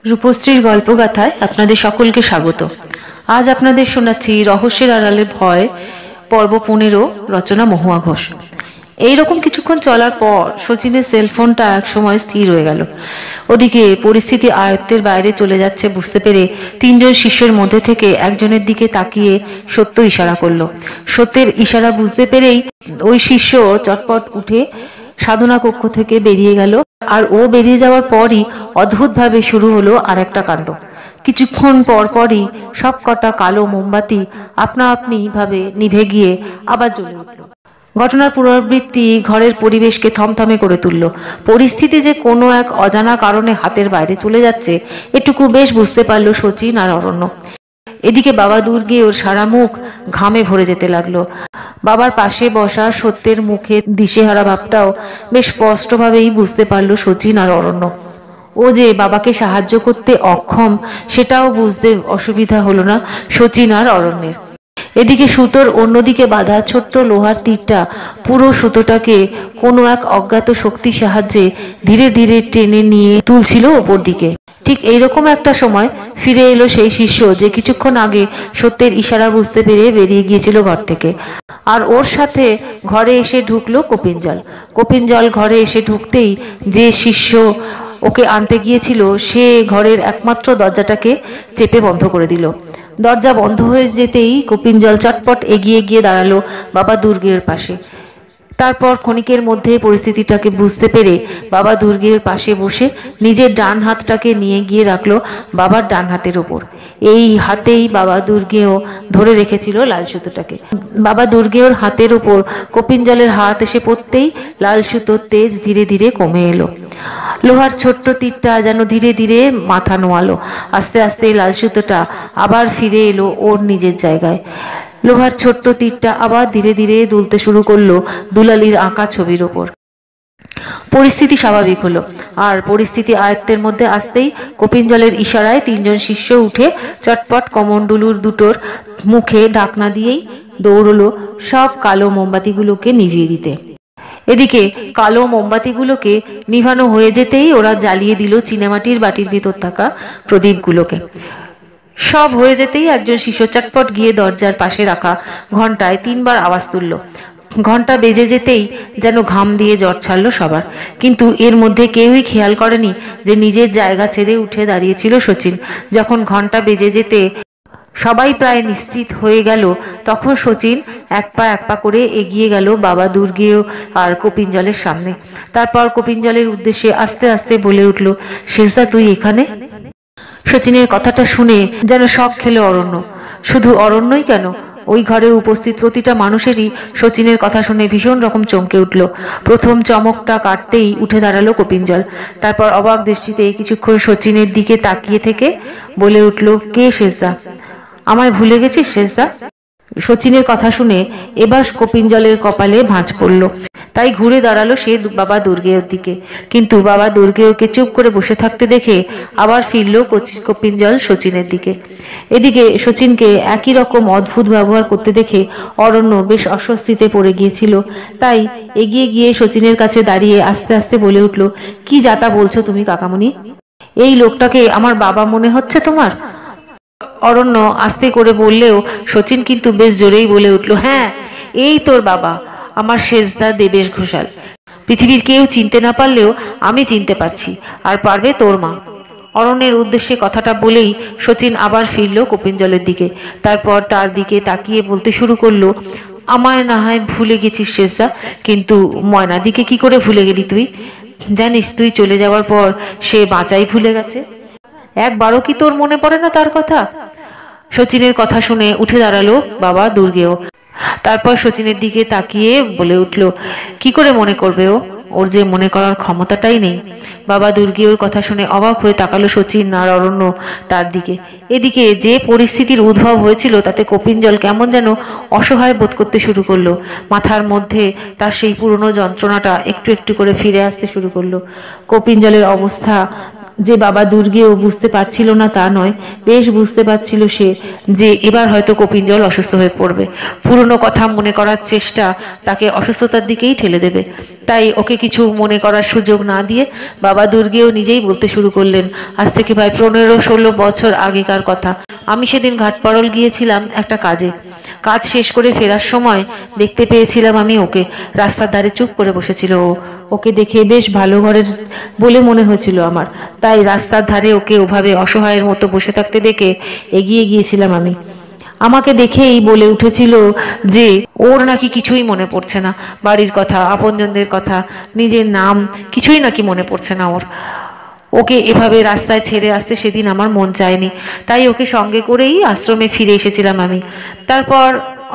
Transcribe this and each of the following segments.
রূপশ্রীর গল্পগাথায় আপনাদের সকলকে স্বাগত। আজ আপনাদের শোনাচ্ছি রহস্যের আড়ালে ভয় পর্ব 15, রচনা মহুয়া ঘোষ। এইরকম কিছুক্ষণ চলার পর শচীনের সেলফোনটা একসময় স্থির হয়ে গেল। ওদিকে পরিস্থিতি আয়ত্তের বাইরে চলে যাচ্ছে বুঝতে পেরে তিনজন শিষ্যের মধ্যে থেকে একজনের দিকে তাকিয়ে সত্য ইশারা করলো। সত্যের ইশারা বুঝতে পেরেই ওই শিষ্য চটপট উঠে সাধনা কক্ষ থেকে বেরিয়ে গেল। আর ও বেরিয়ে যাওয়ার পরই অদ্ভুতভাবে শুরু হলো আর একটা কাণ্ড। কিছুক্ষণ পরই সব কটা কালো মোমবাতি আপনা আপনি ভাবে নিভে গিয়ে আবার জ্বলে উঠল। ঘটনার পুনরাবৃত্তি ঘরের পরিবেশকে থমথমে করে তুলল। পরিস্থিতি যে কোনো এক অজানা কারণে হাতের বাইরে চলে যাচ্ছে এটুকু বেশ বুঝতে পারল শচীন আর অরণ্য। এদিকে বাবা দুর্গে ওর সারা মুখ ঘামে ভরে যেতে লাগলো। বাবার পাশে বসা সত্যের মুখে দিশেহারা ভাবটাও বেশ স্পষ্টভাবেই বুঝতে পারলো শচীন আর অরণ্য। ও যে বাবাকে সাহায্য করতে অক্ষম সেটাও বুঝতে অসুবিধা হলো না শচীন আর অরণ্যের। এদিকে সুতোর অন্যদিকে বাঁধা ছোট্ট লোহার তীরটা পুরো সুতোটাকে কোনো এক অজ্ঞাত শক্তির সাহায্যে ধীরে ধীরে টেনে নিয়ে তুলছিল ওপর দিকে। ঠিক এইরকম একটা সময় ফিরে এলো সেই শিষ্য যে কিছুক্ষণ আগে সত্যের ইশারা বুঝতে পেরে বেরিয়ে গিয়েছিল ঘর থেকে। আর ওর সাথে ঘরে এসে ঢুকলো কপিনজল। কপিনজল ঘরে এসে ঢুকতেই যে শিষ্য ওকে আনতে গিয়েছিল সে ঘরের একমাত্র দরজাটাকে চেপে বন্ধ করে দিল। দরজা বন্ধ হয়ে যেতেই কপিনজল চটপট এগিয়ে গিয়ে দাঁড়ালো বাবা দুর্গের পাশে। তারপর ক্ষণিকের মধ্যে পরিস্থিতিটাকে বুঝতে পেরে বাবা দুর্গের পাশে বসে নিজের ডান হাতটাকে নিয়ে গিয়ে রাখলো বাবার ডান হাতের ওপর। এই হাতেই বাবা দুর্গেও ধরে রেখেছিল লাল সুতোটাকে। বাবা দুর্গের হাতের ওপর কপিনজলের হাত এসে পড়তেই লাল সুতোর তেজ ধীরে ধীরে কমে এলো। লোহার ছোট্ট তীরটা যেন ধীরে ধীরে মাথা নোয়ালো। আস্তে আস্তে লাল সুতোটা আবার ফিরে এলো ওর নিজের জায়গায়। লোহার ছোট্ট তীরটা আবার ধীরে ধীরে দুলতে শুরু করলো দুলালির আঁকা ছবির ওপর। পরিস্থিতি স্বাভাবিক হলো। আর পরিস্থিতি আয়ত্তের মধ্যে আসতেই কপিনজলের ইশারায় তিনজন শিষ্য উঠে চটপট কমণ্ডলুর দুটোর মুখে ঢাকনা দিয়েই দৌড়লো সব কালো মোমবাতিগুলোকে নিভিয়ে দিতে। এদিকে কালো মোমবাতিগুলোকে নিভানো হয়ে যেতেই ওরা জ্বালিয়ে দিল চিনেমাটির বাটির ভিতর থাকা প্রদীপগুলোকে। সব হয়ে যেতেই একজন শিষ্য চটপট গিয়ে দরজার পাশে রাখা ঘন্টায় 3 বার আওয়াজ তুলল। ঘন্টা বেজে যেতেই যেন ঘাম দিয়ে জ্বর ছাড়লো সবার। কিন্তু এর মধ্যে কেউই খেয়াল করেনি যে নিজের জায়গা ছেড়ে উঠে দাঁড়িয়েছিল শচীন। যখন ঘন্টা বেজে যেতে সবাই প্রায় নিশ্চিত হয়ে গেল তখন শচীন এক পা করে এগিয়ে গেল বাবা দুর্গেয় আর কপিনজলের সামনে। তারপর কপিনজলের উদ্দেশ্যে আস্তে আস্তে বলে উঠল, শেষদা তুই এখানে? শচীনের কথাটা শুনে যেন শক খেলো অরণ্য। শুধু অরণ্যই কেন, ওই ঘরে উপস্থিত প্রতিটা মানুষেরই শচীনের কথা শুনে ভীষণ রকম চমকে উঠল। প্রথম চমকটা কাটতেই উঠে দাঁড়ালো কপিনজল। তারপর অবাক দৃষ্টিতে কিছুক্ষণ শচীনের দিকে তাকিয়ে থেকে বলে উঠল, কে শেষদা? আমায় ভুলে গেছিস শেষদা? শচীনের কথা শুনে এবার কপিনজলের কপালে ভাঁজ পড়ল। তাই ঘুরে দাঁড়ালো সে বাবা দুর্গের দিকে। কিন্তু বাবা দুর্গেয়কে চুপ করে বসে থাকতে দেখে আবার ফিরল কপিনজল শচীনের দিকে। এদিকে শচীনকে একই রকম অদ্ভুত ব্যবহার করতে দেখে অরণ্য বেশ অস্বস্তিতে পড়ে গিয়েছিল। তাই এগিয়ে গিয়ে শচীনের কাছে দাঁড়িয়ে আস্তে আস্তে বলে উঠল, কি যাতা বলছো তুমি কাকামণি? এই লোকটাকে আমার বাবা মনে হচ্ছে তোমার? অরণ্য আস্তে করে বললেও শচীন কিন্তু বেশ জোরেই বলে উঠল, হ্যাঁ এই তোর বাবা, আমার শেষদা দেবেশ ঘোষাল। পৃথিবীর কেউ চিনতে না পারলেও আমি চিনতে পারছি, আর পারবে তোর মা। অরণ্যের উদ্দেশ্যে কথাটা বলেই শচীন আবার ফিরল কপিনজলের দিকে। তারপর তার দিকে তাকিয়ে বলতে শুরু করলো, আমায় না হয় ভুলে গেছিস শেষদা, কিন্তু ময়নাদিকে কি করে ভুলে গেলি তুই? জানিস তুই চলে যাওয়ার পর সে বাঁচাই ভুলে গেছে। একবারও কি তোর মনে পড়ে না তার কথা? শচীনের কথা শুনে উঠে দাঁড়ালো বাবা দুর্গেও। তারপর শচীনের দিকে তাকিয়ে বলে উঠল, কি করে মনে করবে ও? ওর যে মনে করার ক্ষমতাটাই নেই। বাবা দুর্গের কথা শুনে অবাক হয়ে তাকালো শচীন আর অরণ্য তার দিকে। এদিকে যে পরিস্থিতির উদ্ভব হয়েছিল তাতে কপিনজল কেমন যেন অসহায় বোধ করতে শুরু করলো। মাথার মধ্যে তার সেই পুরনো যন্ত্রণাটা একটু একটু করে ফিরে আসতে শুরু করলো। কপিনজলের অবস্থা যে বাবা দুর্গেও বুঝতে পারছিল না তা নয়, বেশ বুঝতে পারছিল সে যে এবার হয়তো কপিনজল অসুস্থ হয়ে পড়বে। পুরনো কথা মনে করার চেষ্টা তাকে অসুস্থতার দিকেই ঠেলে দেবে। তাই ওকে কিছু মনে করার সুযোগ না দিয়ে বাবা দুর্গেও নিজেই বলতে শুরু করলেন, আজ থেকে প্রায় 15-16 বছর আগেকার কথা। আমি সেদিন ঘাটপাড়ল গিয়েছিলাম একটা কাজে। কাজ শেষ করে ফেরার সময় দেখতে পেয়েছিলাম আমি ওকে। রাস্তার ধারে চুপ করে বসেছিল ও। ওকে দেখে বেশ ভালো ঘরের বলে মনে হয়েছিল আমার, তাই রাস্তার ধারে ওকে ওভাবে অসহায়ের মতো বসে থাকতে দেখে এগিয়ে গিয়েছিলাম আমি। আমাকে দেখেই বলে উঠেছিল যে ওর নাকি কিছুই মনে পড়ছে না, বাড়ির কথা, আপনজনদের কথা, নিজের নাম কিছুই নাকি মনে পড়ছে না ওর। ওকে এভাবে রাস্তায় ছেড়ে আসতে সেদিন আমার মন চায়নি, তাই ওকে সঙ্গে করেই আশ্রমে ফিরে এসেছিলাম আমি। তারপর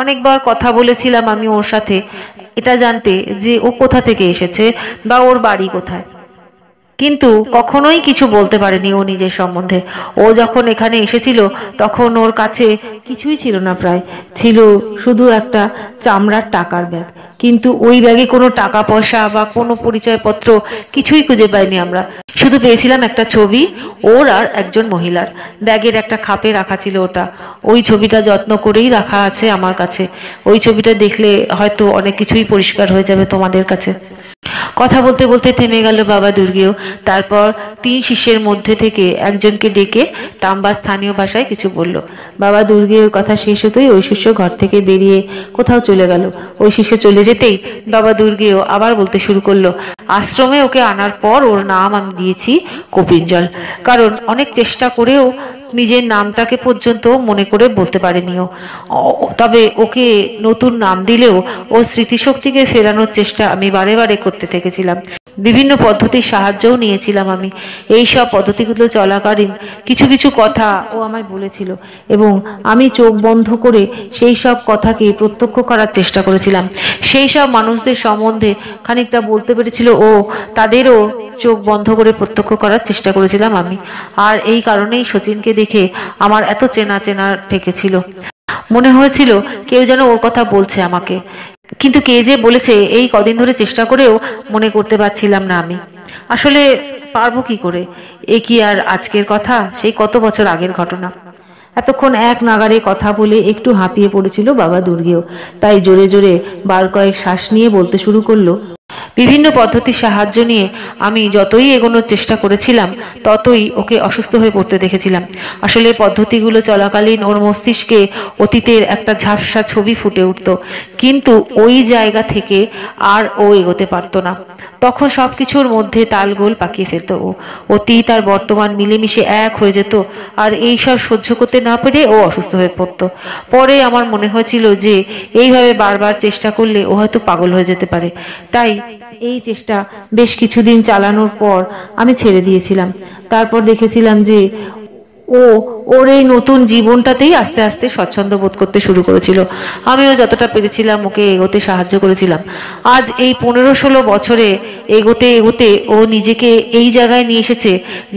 অনেকবার কথা বলেছিলাম আমি ওর সাথে, এটা জানতে যে ও কোথা থেকে এসেছে বা ওর বাড়ি কোথায়, কিন্তু কখনোই কিছু বলতে পারেনি ও নিজের সম্বন্ধে। ও যখন এখানে এসেছিল তখন ওর কাছে কিছুই ছিল না, প্রায় ছিল শুধু একটা চামড়ার টাকার ব্যাগ, কিন্তু ওই ব্যাগে কোনো টাকা পয়সা বা কোনো পরিচয়পত্র কিছুই খুঁজে পাইনি আমরা। শুধু পেয়েছিলাম একটা ছবি ওর আর একজন মহিলার। ব্যাগের একটা খাপে রাখা ছিল ওটা। ওই ছবিটা যত্ন করেই রাখা আছে আমার কাছে। ওই ছবিটা দেখলে হয়তো অনেক কিছুই পরিষ্কার হয়ে যাবে তোমাদের কাছে। কথা বলতে বলতে থেমে গেল বাবা দুর্গেও। তারপর 3 শিষ্যের মধ্যে থেকে একজনকে ডেকে তাম্বা স্থানীয় ভাষায় কিছু বলল। বাবা দুর্গের কথা শেষ হতেই ওই শিষ্য ঘর থেকে বেরিয়ে কোথাও চলে গেল। ওই শিষ্য চলে যেতেই বাবা দুর্গেও আবার বলতে শুরু করলো, আশ্রমে ওকে আনার পর ওর নাম আমি দিয়েছি কপিঞ্জল, কারণ অনেক চেষ্টা করেও নিজের নামটাকে পর্যন্ত মনে করে বলতে পারেনিও। তবে ওকে নতুন নাম দিলেও ওর স্মৃতিশক্তিকে ফেরানোর চেষ্টা আমি বারে বারে করতে থেকেছিলাম। বিভিন্ন পদ্ধতির সাহায্যও নিয়েছিলাম আমি। এই সব পদ্ধতিগুলো চলাকালীন কিছু কিছু কথা ও আমায় বলেছিল এবং আমি চোখ বন্ধ করে সেই সব কথাকে প্রত্যক্ষ করার চেষ্টা করেছিলাম। সেই সব মানুষদের সম্বন্ধে খানিকটা বলতে পেরেছিল ও, তাদেরও চোখ বন্ধ করে প্রত্যক্ষ করার চেষ্টা করেছিলাম আমি। আর এই কারণেই শচীনকে দেখে আমার এত চেনা চেনা ঠেকেছিল। মনে হয়েছিল কেউ যেন ওর কথা বলছে আমাকে, কিন্তু কে যে বলেছে এই কদিন ধরে চেষ্টা করেও মনে করতে পারছিলাম না আমি। আসলে পারবো কি করে? এ কি আর আজকের কথা, সেই কত বছর আগের ঘটনা। এতক্ষণ এক নাগারে কথা বলে একটু হাঁপিয়ে পড়েছিল বাবা দুর্গেও, তাই জোরে জোরে বার কয়েক শ্বাস নিয়ে বলতে শুরু করলো, বিভিন্ন পদ্ধতির সাহায্য নিয়ে আমি যতই এগোনোর চেষ্টা করেছিলাম ততই ওকে অসুস্থ হয়ে পড়তে দেখেছিলাম। আসলে পদ্ধতিগুলো চলাকালীন ওর মস্তিষ্কে অতীতের একটা ঝাপসা ছবি ফুটে উঠত, কিন্তু ওই জায়গা থেকে আর ও এগোতে পারতো না। তখন সবকিছুর মধ্যে তালগোল পাকিয়ে ফেলত ও। অতীত আর বর্তমান মিলেমিশে এক হয়ে যেত, আর এই সব সহ্য করতে না পেরে ও অসুস্থ হয়ে পড়তো। পরে আমার মনে হয়েছিল যে এইভাবে বারবার চেষ্টা করলে ও হয়তো পাগল হয়ে যেতে পারে, তাই এই চেষ্টা বেশ কিছুদিন চালানোর পর আমি ছেড়ে দিয়েছিলাম। তারপর দেখেছিলাম যে ওর এই নতুন জীবনটাতেই আস্তে আস্তে স্বচ্ছন্দ বোধ করতে শুরু করেছিল। আমিও যতটা পেরেছিলাম ওকে এগোতে সাহায্য করেছিলাম। আজ এই 15-16 বছরে এগোতে এগোতে ও নিজেকে এই জায়গায় নিয়ে এসেছে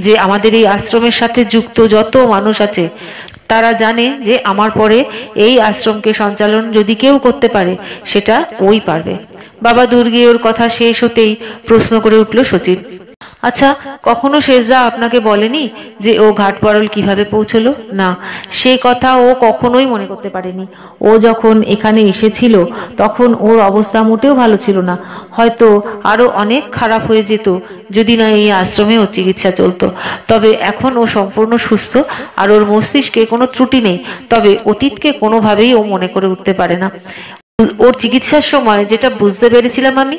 যে আমাদের এই আশ্রমের সাথে যুক্ত যত মানুষ আছে তারা জানে যে আমার পরে এই আশ্রমকে সঞ্চালন যদি কেউ করতে পারে সেটা ওই পারবে। বাবা দুর্গে ওর কথা শেষ হতেই প্রশ্ন করে উঠল শচীন, আচ্ছা, কখনো শেষদা আপনাকে বলেনি যে ও ঘাটপাড়ল কিভাবে পৌঁছলো? না, সে কথা ও কখনোই মনে করতে পারেনি। ও যখন এখানে এসেছিল তখন ওর অবস্থা মোটেও ভালো ছিল না, হয়তো আরো অনেক খারাপ হয়ে যেত যদি না এই আশ্রমে ওর চিকিৎসা চলতো। তবে এখন ও সম্পূর্ণ সুস্থ আর ওর মস্তিষ্কে কোনো ত্রুটি নেই, তবে অতীতকে কোনোভাবেই ও মনে করে উঠতে পারে না। ওর চিকিৎসার সময় যেটা বুঝতে পেরেছিলাম আমি,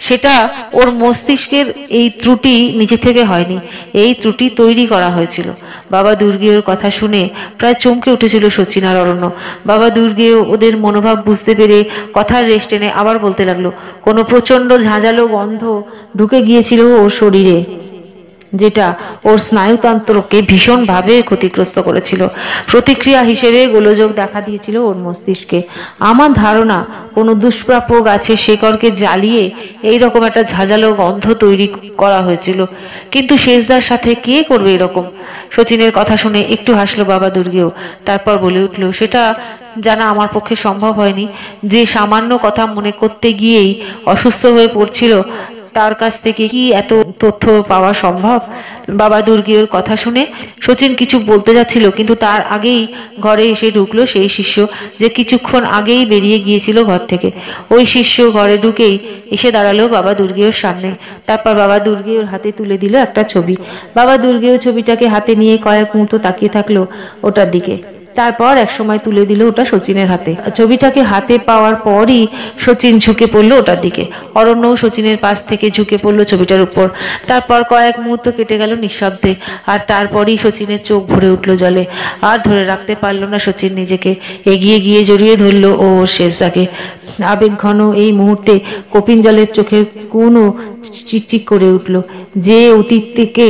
সেটা ওর মস্তিষ্কের এই ত্রুটি নিজে থেকে হয়নি, এই ত্রুটি তৈরি করা হয়েছিল। বাবা দুর্গের কথা শুনে প্রায় চমকে উঠেছিল শচীন আর অরণ্য। বাবা দুর্গেও ওদের মনোভাব বুঝতে পেরে কথার রেশ টেনে আবার বলতে লাগলো, কোনো প্রচন্ড ঝাঁঝালো গন্ধ ঢুকে গিয়েছিল ওর শরীরে, যেটা ওর স্নায়ুতন্ত্রকে ভীষণভাবে ক্ষতিগ্রস্ত করেছিল। প্রতিক্রিয়া হিসেবে গোলযোগ দেখা দিয়েছিল ওর মস্তিষ্কে। আমার ধারণা কোনো দুষ্প্রাপ্য গাছের শেকড়কে জ্বালিয়ে এইরকম একটা ঝাঁঝালো গন্ধ তৈরি করা হয়েছিল, কিন্তু শেষদার সাথে কে করবে এরকম? শচীনের কথা শুনে একটু হাসলো বাবা দুর্গেও, তারপর বলে উঠলো, সেটা জানা আমার পক্ষে সম্ভব হয়নি। যে সামান্য কথা মনে করতে গিয়েই অসুস্থ হয়ে পড়ছিল তার কাছ থেকে কি এত তথ্য পাওয়া সম্ভব? বাবা দুর্গের কথা শুনে শচীন কিছু বলতে যাচ্ছিল, কিন্তু তার আগেই ঘরে এসে ঢুকলো সেই শিষ্য যে কিছুক্ষণ আগেই বেরিয়ে গিয়েছিল ঘর থেকে। ওই শিষ্য ঘরে ঢুকেই এসে দাঁড়ালো বাবা দুর্গের সামনে। তারপর বাবা দুর্গের হাতে তুলে দিল একটা ছবি। বাবা দুর্গের ছবিটাকে হাতে নিয়ে কয়েক মুহূর্ত তাকিয়ে থাকলো ওটার দিকে। তারপর একসময় তুলে দিল ওটা শচীনের হাতে। ছবিটাকে হাতে পাওয়ার পরই শচীন ঝুঁকে পড়লো ওটার দিকে। অরণ্য শচীনের পাশ থেকে ঝুঁকে পড়লো ছবিটার উপর। তারপর কয়েক মুহূর্ত কেটে গেল নিঃশব্দে। আর তারপরই শচীনের চোখ ভরে উঠলো জলে। আর ধরে রাখতে পারলো না শচীন নিজেকে। এগিয়ে গিয়ে জড়িয়ে ধরলো ও শেষদাকে। আবেগ ঘন এই মুহূর্তে কপিন জলের চোখের কোণও চিকচিক করে উঠল। যে অতীত থেকে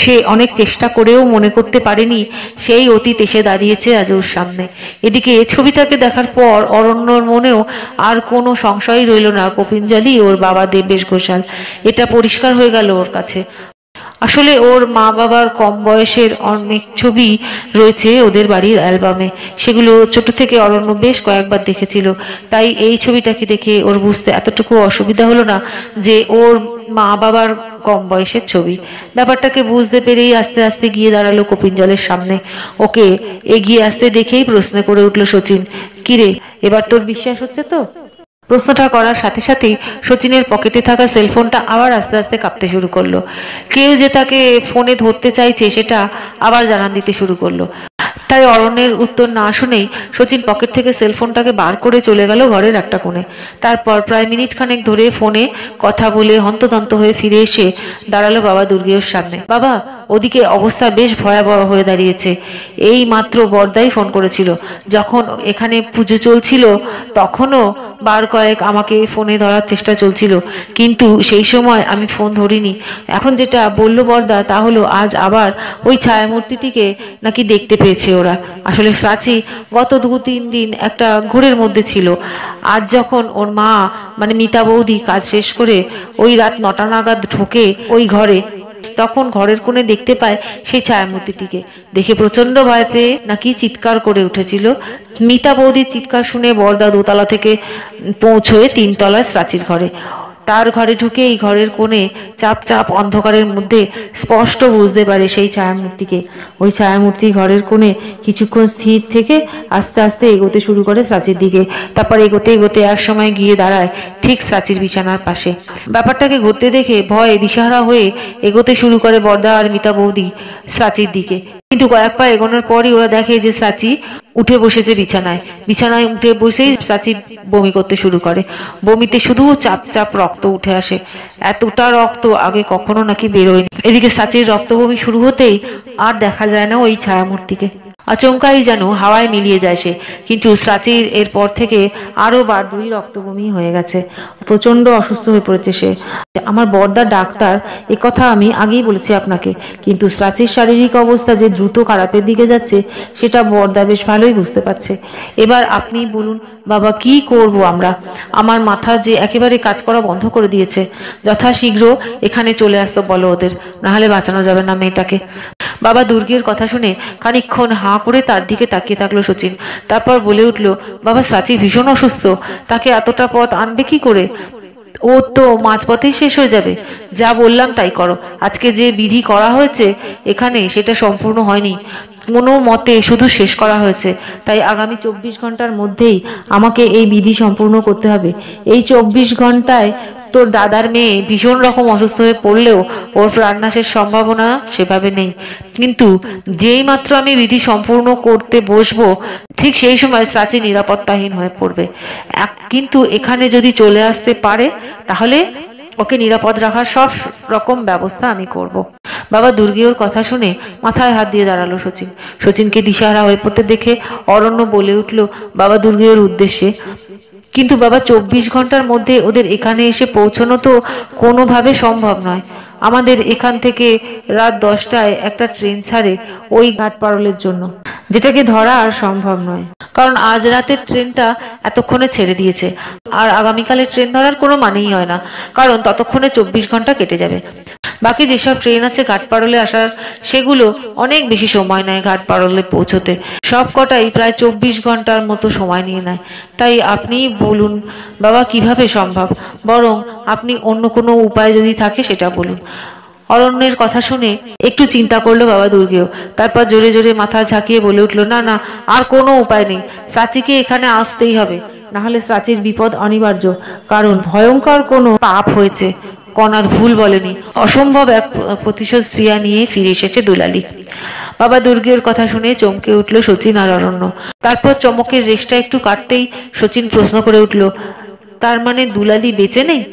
সে অনেক চেষ্টা করেও মনে করতে পারেনি, সেই অতীত এসে দাঁড়িয়েছে আজ ওর সামনে। এদিকে ছবিটাকে দেখার পর অরণ্যর মনেও আর কোনো সংশয় রইল না, কপিনজলই ওর বাবা দেবেশ ঘোষাল। এটা পরিষ্কার হয়ে গেল ওর কাছে। আসলে ওর মা বাবার কম বয়সের অনেক ছবি রয়েছে ওদের বাড়ির অ্যালবামে। সেগুলো ছোট থেকে অরণ্য বেশ কয়েকবার দেখেছিল। তাই এই ছবিটাকে দেখে ওর বুঝতে এতটুকু অসুবিধা হলো না যে ওর মা বাবার কম বয়সের ছবি। ব্যাপারটাকে বুঝতে পেরেই আস্তে আস্তে গিয়ে দাঁড়ালো কপিন জলের সামনে। ওকে এগিয়ে আসতে দেখেই প্রশ্ন করে উঠলো শচীন, কিরে এবার তোর বিশ্বাস হচ্ছে তো? প্রশ্নটা করার সাথে সাথেই শচীনের পকেটে থাকা সেলফোনটা আবার আস্তে আস্তে কাঁপতে শুরু করলো। কেউ যে তাকে ফোনে ধরতে চাইছে সেটা আবার জানান দিতে শুরু করলো। তাই অরণ্যের উত্তর না শুনেই শচীন পকেট থেকে সেলফোনটাকে বার করে চলে গেল ঘরের একটা কোণে। তারপর প্রায় মিনিট খানেক ধরে ফোনে কথা বলে হন্তদন্ত হয়ে ফিরে এসে দাঁড়ালো বাবা দুর্গের সামনে। বাবা, ওদিকে অবস্থা বেশ ভয়াবহ হয়ে দাঁড়িয়েছে। এই মাত্র বড়দাই ফোন করেছিল। যখন এখানে পুজো চলছিল তখনও বার কয়েক আমাকে ফোনে ধরার চেষ্টা চলছিল, কিন্তু সেই সময় আমি ফোন ধরিনি। এখন যেটা বলল বড়দা তা হলো আজ আবার ওই ছায়ামূর্তিটিকে নাকি দেখতে পেয়েছে ওরা। আসলে প্রাচী গত 2-3 দিন একটা ঘোরের মধ্যে ছিল। আজ যখন ওর মা মানে মিতা বৌদি কাজ শেষ করে ওই রাত 9টা নাগাদ ঢোকে ওই ঘরে, তখন ঘরের কোণে দেখতে পায় সেই ছায়ামূর্তিটিকে। দেখে প্রচন্ড ভয় পেয়ে নাকি চিৎকার করে উঠেছিল। মিতা বৌদির চিৎকার শুনে বড়দা দোতলা থেকে পৌঁছয়ে 3 তলায় প্রাচীর ঘরে। তার ঘরে ঢুকে এই ঘরের কোণে চাপ চাপ অন্ধকারের মধ্যে স্পষ্ট বুঝতে পারে সেই ছায়ামূর্তিকে। ওই ছায়ামূর্তি ঘরের কোণে কিছুক্ষণ স্থির থেকে আস্তে আস্তে এগোতে শুরু করে প্রাচীর দিকে। তারপর এগোতে এগোতে এক সময় গিয়ে দাঁড়ায় ঠিক প্রাচীর বিছানার পাশে। ব্যাপারটাকে ঘুরতে দেখে ভয়ে দিশাহারা হয়ে এগোতে শুরু করে বড়দা আর মিতা বৌদি প্রাচীর দিকে। কিন্তু কয়েক পা এগোনোর পরই ওরা দেখে যে প্রাচী উঠে বসেছে বিছানায়। বিছানায় উঠে বসেই প্রাচী বমি করতে শুরু করে। বমিতে শুধু চাপ চাপ রক্ত উঠে আসে। এতটা রক্ত আগে কখনো নাকি বেরোয়নি। এদিকে প্রাচীর রক্ত বমি শুরু হতেই আর দেখা যায় না ওই ছায়ামূর্তিকে। আচমকাই যেন হাওয়ায় মিলিয়ে যায় সে। কিন্তু প্রাচীর এরপর থেকে আরো বারদুই রক্তবমি হয়ে গেছে। প্রচন্ড অসুস্থ হয়ে পড়েছে সে। আমার বড়দা ডাক্তার, এ কথা আমি আগেই বলেছি আপনাকে, কিন্তু প্রাচীর শারীরিক অবস্থা যে দ্রুত খারাপের দিকে যাচ্ছে সেটা বড়দা বেশ ভালোই বুঝতে পারছে। এবার আপনি বলুন বাবা, কি করব আমরা? আমার মাথা যে একেবারে কাজ করা বন্ধ করে দিয়েছে। যথাশীঘ্র এখানে চলে আসতে বলো ওদের, নাহলে বাঁচানো যাবে না মেয়েটাকে। বাবা দুর্গের কথা শুনে খানিকক্ষণ হাঁ করে তার দিকে তাকিয়ে থাকলো শচীন। তারপর বলে উঠল, বাবা প্রাচী ভীষণ অসুস্থ, তাকে এতটা পথ আনবে কি করে? ও তো মাঝপথেই শেষ হয়ে যাবে। যা বললাম তাই করো। আজকে যে বিধি করা হয়েছে এখানে সেটা সম্পূর্ণ হয়নি, কোনো মতে শুধু শেষ করা হয়েছে। তাই আগামী 24 ঘন্টার মধ্যেই আমাকে এই বিধি সম্পূর্ণ করতে হবে। এই 24 ঘন্টায় তোর দাদার মেয়ে ভীষণ রকম অসুস্থ হয়ে পড়লেও ওর প্রাণনাশের সম্ভাবনা সেভাবে নেই। কিন্তু যেই মাত্র আমি বিধি সম্পূর্ণ করতে বসবো ঠিক সেই সময় প্রাচী নিরাপত্তাহীন হয়ে পড়বে। কিন্তু এখানে যদি চলে আসতে পারে তাহলে ওকে নিরাপদ রাখার সব রকম ব্যবস্থা আমি করব। বাবা দুর্গের কথা শুনে মাথায় হাত দিয়ে দাঁড়ালো শচীন। শচীনকে দিশাহারা হয়ে পড়তে দেখে অরণ্য বলে উঠল বাবা দুর্গের উদ্দেশ্যে, কিন্তু বাবা 24 ঘন্টার মধ্যে ওদের এখানে এসে পৌঁছানো তো কোনোভাবে সম্ভব নয়। আমাদের এখান থেকে রাত 10টায় একটা ট্রেন ছাড়ে ওই ঘাট পারলের জন্য, যেটাকে ধরা আর সম্ভব নয়। কারণ আজ রাতের ট্রেনটা এতক্ষণে ছেড়ে দিয়েছে, আর আগামীকালের ট্রেন ধরার কোনো মানেই হয় না, কারণ ততক্ষণে 24 ঘন্টা কেটে যাবে। বাকি যেসব ট্রেন আছে ঘাটপাড়লে আসার, সেগুলো অনেক বেশি সময় নেয় ঘাটপাড়লে পৌঁছতে। সব কটাই প্রায় 24 ঘন্টার মতো সময় নিয়ে নেয়। তাই আপনি বলুন বাবা কিভাবে সম্ভব, বরং আপনি অন্য কোনো উপায় যদি থাকে সেটা বলুন। অরণ্যের কথা শুনে একটু চিন্তা করলো বাবা দুর্গেও, তারপর জোরে জোরে মাথা ঝাঁকিয়ে বলে উঠলো, না না, আর কোনো উপায় নেই, চাচিকে এখানে আসতেই হবে, নাহলে চাচির বিপদ অনিবার্য। কারণ ভয়ঙ্কর কোনো পাপ হয়েছে, কণাদ ভুল বলেনি। অসম্ভব এক প্রতিশোধ স্ত্রিয়া নিয়ে ফিরে এসেছে দুলালি। বাবা দুর্গের কথা শুনে চমকে উঠলো শচীন আর অরণ্য। তারপর চমকের রেশটা একটু কাটতেই শচীন প্রশ্ন করে উঠলো, তার মানে দুলালি বেঁচে নেই?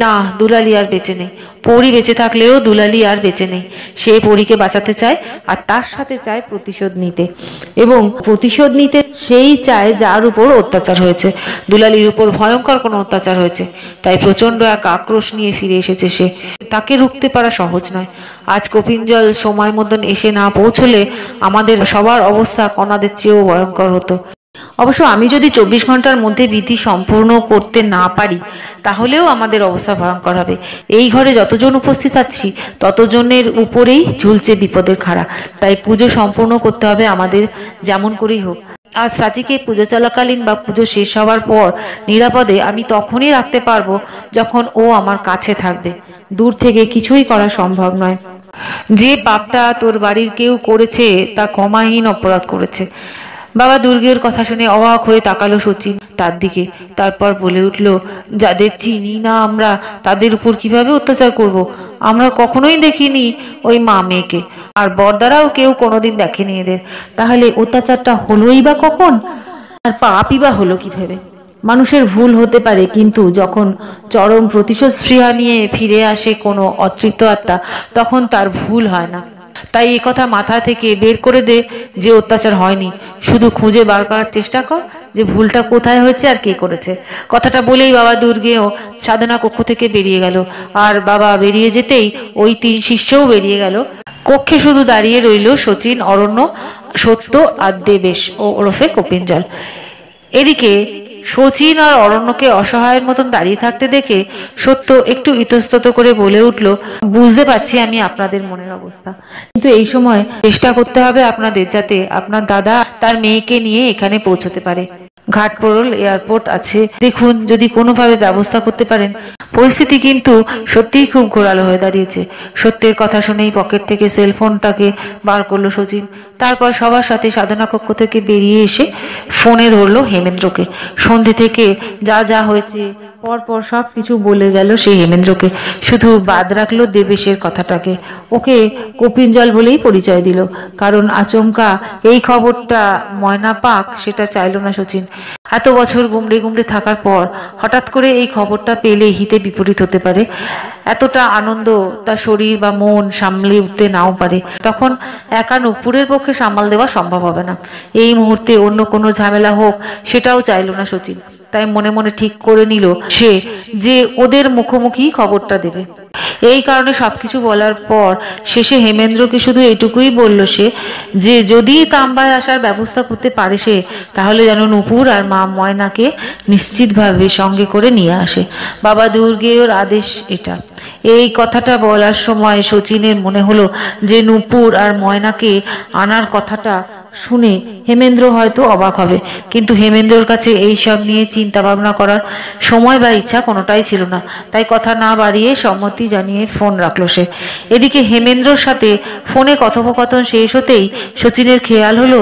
না, দুলালি আর বেঁচে নেই। পরী বেঁচে থাকলেও দুলালি আর বেঁচে নেই। সে পরীকে বাঁচাতে চায়, আর তার সাথে চায় প্রতিশোধ নিতে, এবং প্রতিশোধ নিতে সেই চায় যার উপর অত্যাচার হয়েছে। দুলালির উপর ভয়ঙ্কর কোনো অত্যাচার হয়েছে, তাই প্রচন্ড এক আক্রোশ নিয়ে ফিরে এসেছে সে। তাকে রুখতে পারা সহজ নয়। আজ কপিনজল সময় মতন এসে না পৌঁছলে আমাদের সবার অবস্থা কণাদের চেয়েও ভয়ঙ্কর হতো। অবশ্য আমি যদি 24 ঘন্টার মধ্যে বিধি সম্পূর্ণ করতে না পারি, তাহলেও আমাদের অবস্থা ভয়ঙ্কর হবে। এই ঘরে যতজন উপস্থিত আছি ততজনের উপরেই ঝুলছে বিপদের খাড়া। তাই পুজো সম্পূর্ণ করতে হবে আমাদের, যেমন করেই হোক। আজ চাচিকে পুজো চলাকালীন বা পুজো শেষ হওয়ার পর নিরাপদে আমি তখনই রাখতে পারবো যখন ও আমার কাছে থাকবে। দূর থেকে কিছুই করা সম্ভব নয়। যে পাপটা তোর বাড়ির কেউ করেছে তা ক্ষমাহীন অপরাধ করেছে। বাবা দুর্গের কথা শুনে অবাক হয়ে তাকালো শচীন তার দিকে। তারপর বলে উঠল, যাদের চিনি না আমরা তাদের উপর কিভাবে অত্যাচার করব? আমরা কখনোই দেখিনি ওই মা মেয়েকে, আর বড়দারাও কেউ কোনোদিন দেখেনি এদের। তাহলে অত্যাচারটা হলোই বা কখন, আর পাপই বা হলো কিভাবে? মানুষের ভুল হতে পারে, কিন্তু যখন চরম প্রতিশোধ স্পৃহা নিয়ে ফিরে আসে কোনো অতৃপ্ত আত্মা, তখন তার ভুল হয় না। তাই এ কথা মাথা থেকে বের করে দে যে অত্যাচার হয়নি, শুধু খুঁজে বার করার চেষ্টা কর যে ভুলটা কোথায় হয়েছে আর কে করেছে। কথাটা বলেই বাবা দুর্গেও সাধনা কক্ষ থেকে বেরিয়ে গেল। আর বাবা বেরিয়ে যেতেই ওই 3 শিষ্যও বেরিয়ে গেল। কক্ষে শুধু দাঁড়িয়ে রইল শচীন, অরণ্য, সত্য আর দেবেশ ও ওরফে কপিনজল। এদিকে শচীন আর অরণ্যকে অসহায়ের মতন দাঁড়িয়ে থাকতে দেখে সত্য একটু ইতস্তত করে বলে উঠল, বুঝতে পারছি আমি আপনাদের মনের অবস্থা, কিন্তু এই সময় চেষ্টা করতে হবে আপনাদের, যাতে আপনার দাদা তার মেয়েকে নিয়ে এখানে পৌঁছতে পারে। ঘাটপোড়ল এয়ারপোর্ট আছে, দেখুন যদি কোনোভাবে ব্যবস্থা করতে পারেন। পরিস্থিতি কিন্তু সত্যিই খুব ঘোরালো হয়ে দাঁড়িয়েছে। সত্যের কথা শুনেই পকেট থেকে সেলফোনটাকে বার করলো শচীন। তারপর সবার সাথে সাধনা কক্ষ থেকে বেরিয়ে এসে ফোনে ধরলো হেমেন্দ্রকে। সন্ধে থেকে যা যা হয়েছে পরপর সব কিছু বলে গেল সে হেমেন্দ্রকে, শুধু বাদ রাখলো দেবেশের কথাটাকে। ওকে কপিনজল বলেই পরিচয় দিল, কারণ আচমকা এই খবরটা ময়না পাক সেটা চাইল না শচীন। এত বছর গুমড়ে গুমড়ে থাকার পর হঠাৎ করে এই খবরটা পেলে হিতে বিপরীত হতে পারে। এতটা আনন্দ তার শরীর বা মন সামলে উঠতে নাও পারে। তখন একা নুপুরের পক্ষে সামাল দেওয়া সম্ভব হবে না। এই মুহূর্তে অন্য কোনো ঝামেলা হোক সেটাও চাইল না শচীন। তাই মনে মনে ঠিক করে নিল সে যে ওদের মুখোমুখি খবরটা দেবে। এই কারণে সবকিছু বলার পর শেষে হেমেন্দ্রকে শুধু এটুকুই বলল সে, যে যদি তাম্বায় আসার ব্যবস্থা করতে পারে সে, তাহলে যেন নুপুর আর মা ময়নাকে নিশ্চিতভাবে সঙ্গে করে নিয়ে আসে। বাবা দুর্গের আদেশ এটা। এই কথাটা বলার সময় শচীনের মনে হলো যে নুপুর আর ময়নাকে আনার কথাটা শুনে হেমেন্দ্র হয়তো অবাক হবে, কিন্তু হেমেন্দ্রর কাছে এই সব নিয়ে চিন্তা ভাবনা করার সময় বা ইচ্ছা কোনোটাই ছিল না। তাই কথা না বাড়িয়ে সম্মতি জানিয়ে ফোন রাখলো সে। এদিকে হেমেন্দ্রর সাথে ফোনে কথোপকথন শেষ হতেই শচীনের খেয়াল হলো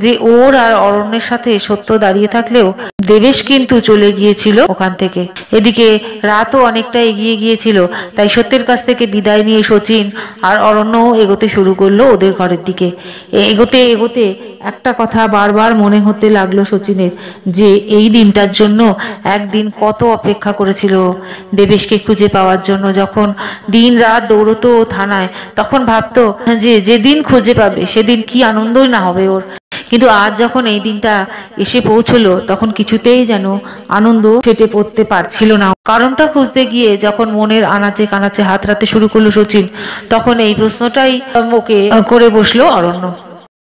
যে ওর আর অরণ্যের সাথে সত্য দাঁড়িয়ে থাকলেও দেবেশ কিন্তু চলে গিয়েছিল ওখান থেকে। এদিকে রাতও অনেকটা এগিয়ে গিয়েছিল, তাই সত্যের কাছ থেকে বিদায় নিয়ে শচীন আর অরণ্যও এগোতে শুরু করলো ওদের ঘরের দিকে। এগোতে এগোতে একটা কথা বারবার মনে হতে লাগলো শচীনের, যে এই দিনটার জন্য একদিন কত অপেক্ষা করেছিল দেবেশকে খুঁজে পাওয়ার জন্য। যখন দিন রাত দৌড়তো থানায়, তখন ভাবতো যে যেদিন খুঁজে পাবে সেদিন কি আনন্দই না হবে ওর। কিন্তু আজ যখন এই দিনটা এসে পৌঁছলো, তখন কিছুতেই যেন আনন্দ ফেটে পড়তে পারছিল না। কারণটা খুঁজতে গিয়ে যখন মনের আনাচে কানাচে হাতড়াতে শুরু করলো শচীন, তখন এই প্রশ্নটাই ওকে করে বসলো অরণ্য।